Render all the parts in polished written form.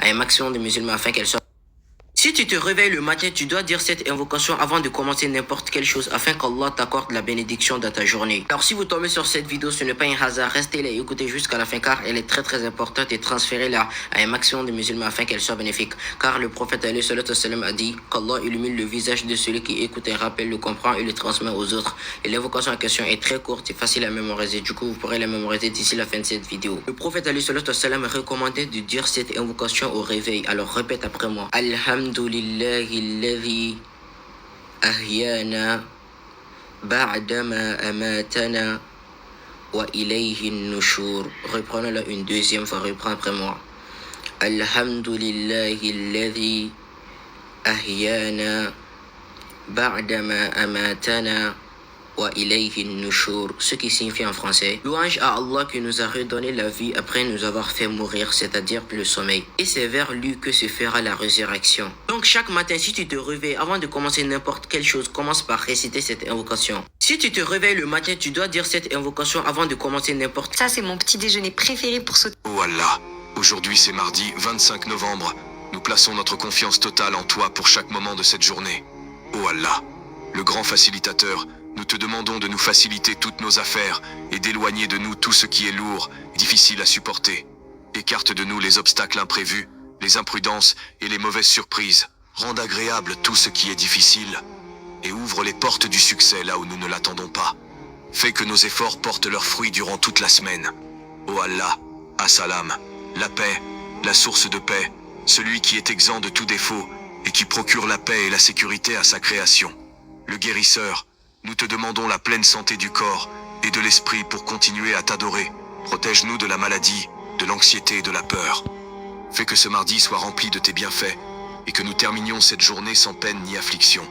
un maximum de musulmans afin qu'elle soit... Si tu te réveilles le matin, tu dois dire cette invocation avant de commencer n'importe quelle chose afin qu'Allah t'accorde la bénédiction dans ta journée. Alors si vous tombez sur cette vidéo, ce n'est pas un hasard, restez là et écoutez jusqu'à la fin car elle est très importante et transférez-la à un maximum de musulmans afin qu'elle soit bénéfique. Car le prophète a dit qu'Allah illumine le visage de celui qui écoute un rappel, le comprend et le transmet aux autres. Et l'invocation en question est très courte et facile à mémoriser. Du coup, vous pourrez la mémoriser d'ici la fin de cette vidéo. Le prophète recommandait de dire cette invocation au réveil. Alors répète après moi. Alhamdulillahi alladhi ahyana ba'dama amatana wa ilayhi nushur. Reprenons-la une deuxième fois, reprends après moi. Alhamdulillahi alladhi ahyana ba'dama amatana wa ilayhi nushur, ce qui signifie en français: louange à Allah qui nous a redonné la vie après nous avoir fait mourir, c'est-à-dire le sommeil. Et c'est vers lui que se fera la résurrection. Donc chaque matin, si tu te réveilles, avant de commencer n'importe quelle chose, commence par réciter cette invocation. Si tu te réveilles le matin, tu dois dire cette invocation avant de commencer n'importe... Ça, c'est mon petit déjeuner préféré pour sauter. Oh Allah, aujourd'hui c'est mardi 25 novembre. Nous plaçons notre confiance totale en toi pour chaque moment de cette journée. Oh Allah, le grand facilitateur, nous te demandons de nous faciliter toutes nos affaires et d'éloigner de nous tout ce qui est lourd, difficile à supporter. Écarte de nous les obstacles imprévus, les imprudences et les mauvaises surprises. Rende agréable tout ce qui est difficile et ouvre les portes du succès là où nous ne l'attendons pas. Fais que nos efforts portent leurs fruits durant toute la semaine. Oh Allah, As-Salam, la paix, la source de paix, celui qui est exempt de tout défaut et qui procure la paix et la sécurité à sa création. Le guérisseur, nous te demandons la pleine santé du corps et de l'esprit pour continuer à t'adorer. Protège-nous de la maladie, de l'anxiété et de la peur. Fais que ce mardi soit rempli de tes bienfaits et que nous terminions cette journée sans peine ni affliction.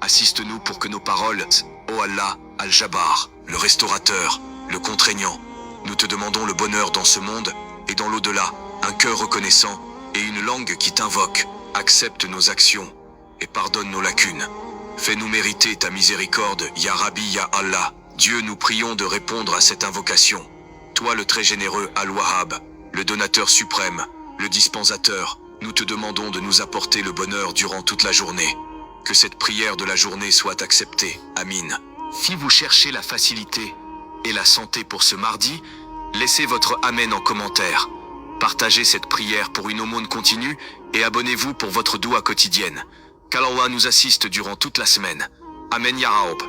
Assiste-nous pour que nos paroles, ô Allah, Al-Jabbar, le restaurateur, le contraignant, nous te demandons le bonheur dans ce monde et dans l'au-delà, un cœur reconnaissant et une langue qui t'invoque. Accepte nos actions et pardonne nos lacunes. Fais-nous mériter ta miséricorde, Ya Rabbi, Ya Allah. Dieu, nous prions de répondre à cette invocation. Toi le très généreux Al-Wahhab, le donateur suprême, le dispensateur, nous te demandons de nous apporter le bonheur durant toute la journée. Que cette prière de la journée soit acceptée. Amin. Si vous cherchez la facilité et la santé pour ce mardi, laissez votre Amen en commentaire. Partagez cette prière pour une aumône continue et abonnez-vous pour votre doua quotidienne. Qu'Allah nous assiste durant toute la semaine. Amen Ya Rabb.